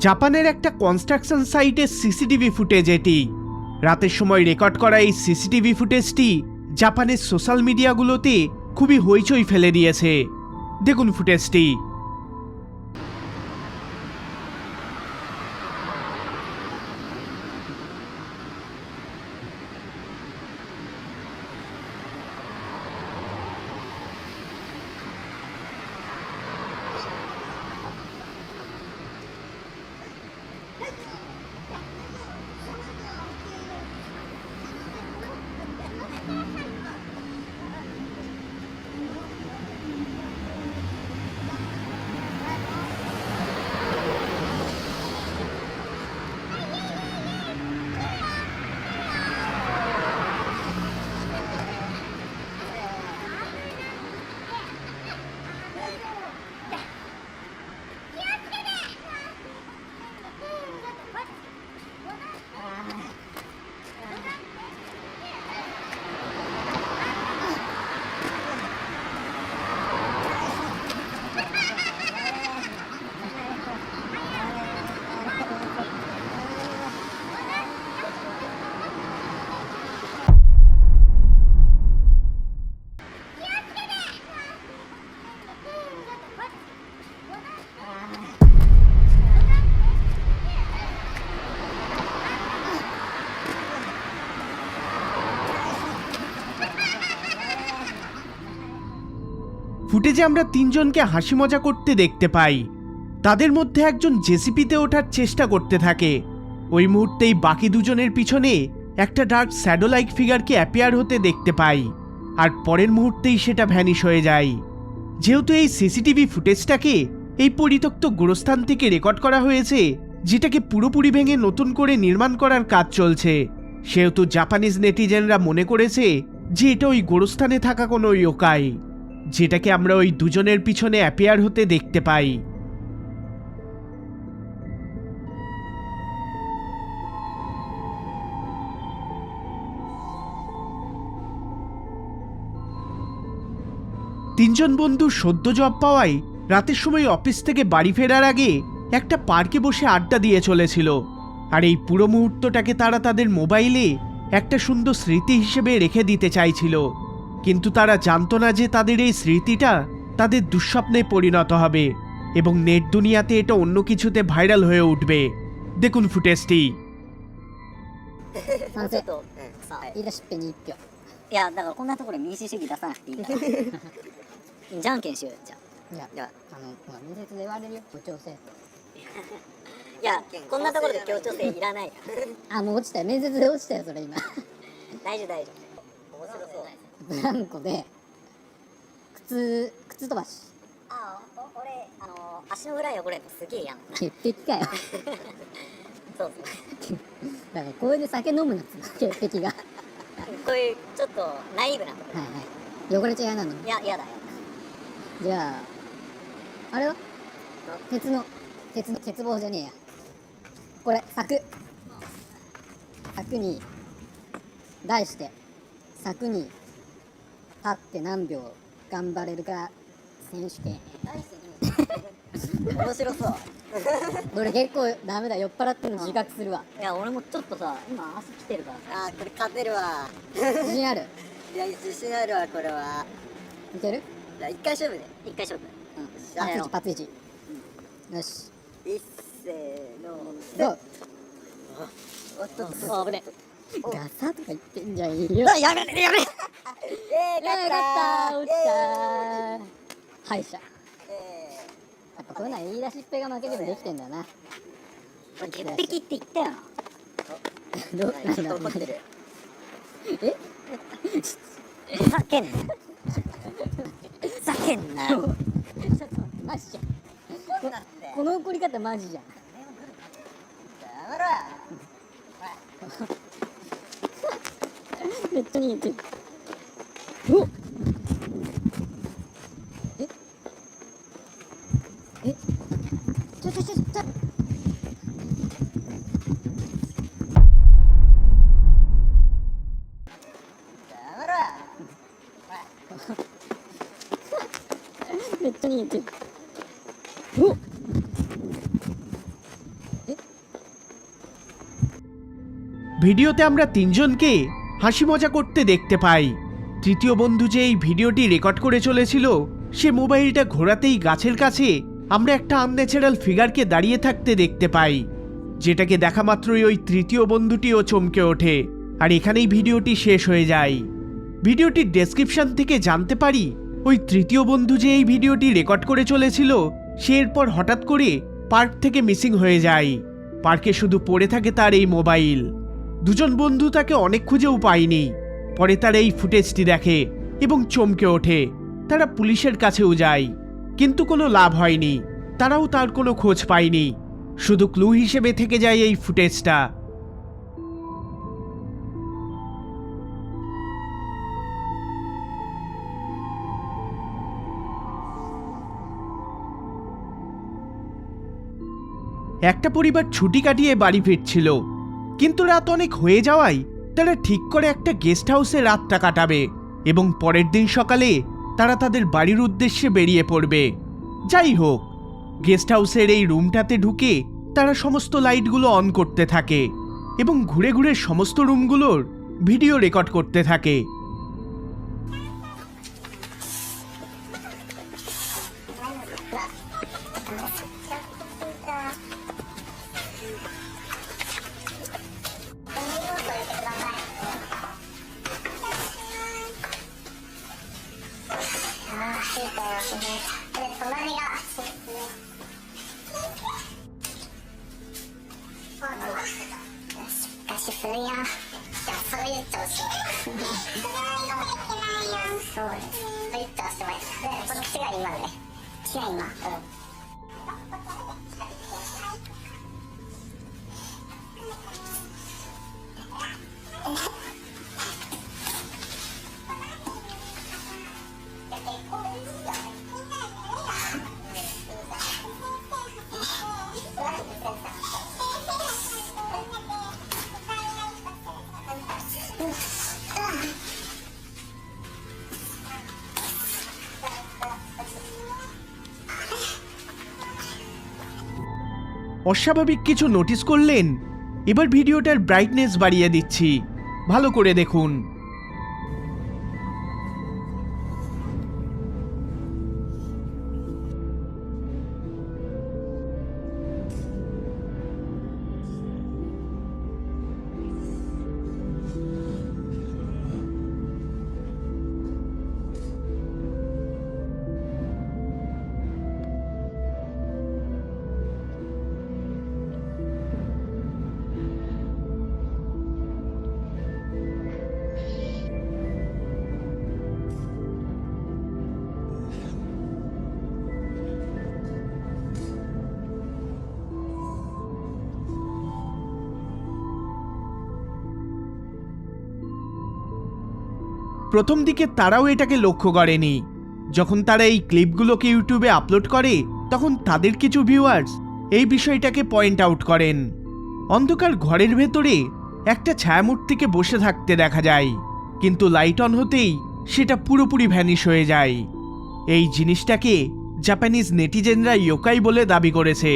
জাপানের একটা কনস্ট্রাকশন সাইটের সিসিটিভি ফুটেজ এটি। রাতের সময় রেকর্ড করা এই সিসিটিভি ফুটেজটি জাপানের সোশ্যাল মিডিয়াগুলোতে খুবই হইচই ফেলে দিয়েছে। দেখুন ফুটেজটি। ফুটেজে আমরা তিনজনকে হাসি মজা করতে দেখতে পাই। তাদের মধ্যে একজন জেসিপিতে ওঠার চেষ্টা করতে থাকে। ওই মুহূর্তেই বাকি দুজনের পিছনে একটা ডার্ক শ্যাডো লাইক ফিগারকে অ্যাপিয়ার হতে দেখতে পাই, আর পরের মুহূর্তেই সেটা ভ্যানিশ হয়ে যায়। যেহেতু এই সিসিটিভি ফুটেজটাকে এই পরিত্যক্ত গোরস্থান থেকে রেকর্ড করা হয়েছে, যেটাকে পুরোপুরি ভেঙে নতুন করে নির্মাণ করার কাজ চলছে, সেহেতু জাপানিজ নেটিজেনরা মনে করেছে যে এটা ওই গোরস্থানে থাকা কোনো ইয়োকাই, যেটাকে আমরা ওই দুজনের পিছনে অ্যাপিয়ার হতে দেখতে পাই। তিনজন বন্ধু সদ্য জব পাওয়ায় রাতের সময় অফিস থেকে বাড়ি ফেরার আগে একটা পার্কে বসে আড্ডা দিয়ে চলেছিল, আর এই পুরো মুহূর্তটাকে তারা তাদের মোবাইলে একটা সুন্দর স্মৃতি হিসেবে রেখে দিতে চাইছিল। কিন্তু তারা জানতো না যে তাদের এই স্মৃতিটা তাদের দুঃস্বপ্নে পরিণত হবে এবং নেট দুনিয়াতে এটা অন্য কিছুতে ভাইরাল হয়ে উঠবে। দেখুন ফুটেজটি। 賛成とさ言い出しっぺに一票。いやだからこんなところで民主主義出さなくていいからじゃんけんしようよ。じゃあいやほら面接で言われるよ協調性いやこんなところで協調性いらないあもう落ちたよ面接で落ちたよそれ今大丈夫大丈夫面白そうブランコで靴飛ばしあ俺足の裏汚れるのすげえやん潔癖かよそうそうだからこれで酒飲むなっつう潔癖がこういうちょっとナイーブなとこはいはい汚れちゃ嫌なのいや嫌だよじゃああれは鉄棒じゃねえやこれ柵に題して柵に立って何秒頑張れるか選手権面白そう俺結構ダメだ酔っ払ってるの自覚するわいや俺もちょっとさ今足来てるからさあこれ勝てるわ自信あるいや自信あるわこれはいけるじゃあ一回勝負で一回勝負うんパツイチよしいっせーのどうおっと危ねガサとか言ってんじゃんいいよやめ勝った落ちた敗者やっぱこういうのは言い出しっぺが負けでもできてんだよな潔癖って言ったよどうなんだ怒ってるえふざけんなふざけんなよマジじゃんこの怒り方マジじゃんめっちゃ逃げてるおっえちょめっちゃ逃げてるおっ ভিডিওতে আমরা তিনজনকে হাসি মজা করতে দেখতে পাই। তৃতীয় বন্ধু যে এই ভিডিওটি রেকর্ড করে চলেছিল, সে মোবাইলটা ঘোরাতেই গাছের কাছে আমরা একটা আনন্যাচারাল ফিগারকে দাঁড়িয়ে থাকতে দেখতে পাই, যেটাকে দেখা মাত্রই ওই তৃতীয় বন্ধুটিও চমকে ওঠে। আর এখানেই ভিডিওটি শেষ হয়ে যায়। ভিডিওটির ডেসক্রিপশন থেকে জানতে পারি ওই তৃতীয় বন্ধু যে এই ভিডিওটি রেকর্ড করে চলেছিল, সে এরপর হঠাৎ করে পার্ক থেকে মিসিং হয়ে যায়। পার্কে শুধু পড়ে থাকে তার এই মোবাইল। দুজন বন্ধু তাকে অনেক খুঁজেও পায়নি। পরে তারা এই ফুটেজটি দেখে এবং চমকে ওঠে। তারা পুলিশের কাছেও যায়, কিন্তু কোনো লাভ হয়নি। তারাও তার কোনো খোঁজ পায়নি। শুধু ক্লু হিসেবে থেকে যায় এই ফুটেজটা। একটা পরিবার ছুটি কাটিয়ে বাড়ি ফিরছিল, কিন্তু রাত অনেক হয়ে যাওয়ায় তারা ঠিক করে একটা গেস্ট হাউসে রাতটা কাটাবে এবং পরের দিন সকালে তারা তাদের বাড়ির উদ্দেশ্যে বেরিয়ে পড়বে। যাই হোক, গেস্ট হাউসের এই রুমটাতে ঢুকে তারা সমস্ত লাইটগুলো অন করতে থাকে এবং ঘুরে ঘুরে সমস্ত রুমগুলোর ভিডিও রেকর্ড করতে থাকে। অস্বাভাবিক কিছু নোটিস করলেন? এবার ভিডিওটার ব্রাইটনেস বাড়িয়ে দিচ্ছি, ভালো করে দেখুন। প্রথম দিকে তারাও এটাকে লক্ষ্য করেনি। যখন তারা এই ক্লিপগুলোকে ইউটিউবে আপলোড করে, তখন তাদের কিছু ভিউয়ার্স এই বিষয়টাকে পয়েন্ট আউট করেন। অন্ধকার ঘরের ভেতরে একটা ছায়ামূর্তিকে বসে থাকতে দেখা যায়, কিন্তু লাইট অন হতেই সেটা পুরোপুরি ভ্যানিশ হয়ে যায়। এই জিনিসটাকে জাপানিজ নেটিজেনরা ইয়োকাই বলে দাবি করেছে।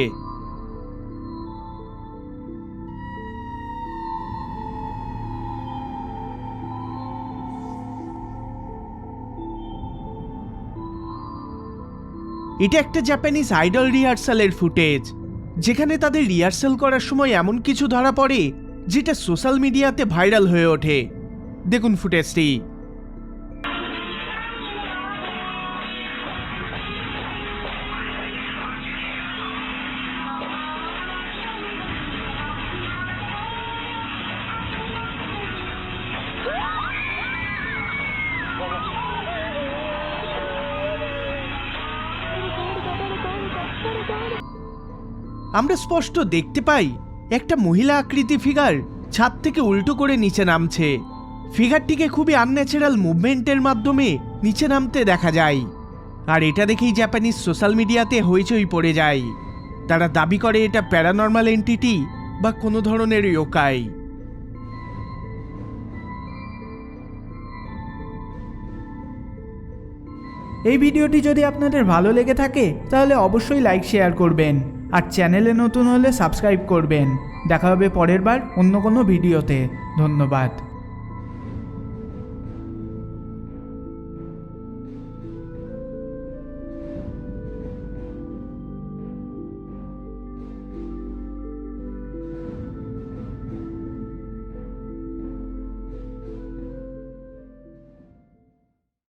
এটা একটা জাপানিজ আইডল রিহার্সালের ফুটেজ, যেখানে তাদের রিহার্সাল করার সময় এমন কিছু ধরা পড়ে যেটা সোশ্যাল মিডিয়াতে ভাইরাল হয়ে ওঠে। দেখুন ফুটেজটি। আমরা স্পষ্ট দেখতে পাই একটা মহিলা আকৃতি ফিগার ছাদ থেকে উল্টো করে নিচে নামছে। ফিগারটিকে খুবই আনন্যাচারাল মুভমেন্টের মাধ্যমে নিচে নামতে দেখা যায়। আর এটা দেখেই জাপানিজ সোশ্যাল মিডিয়াতে হইচই পড়ে যায়। তারা দাবি করে এটা প্যারানর্মাল এন্টিটি বা কোনো ধরনের ইয়োকাই। এই ভিডিওটি যদি আপনাদের ভালো লেগে থাকে তাহলে অবশ্যই লাইক শেয়ার করবেন। আর চ্যানেলে নতুন হলে সাবস্ক্রাইব করবেন। দেখা হবে পরের বার অন্য কোনো ভিডিওতে। ধন্যবাদ।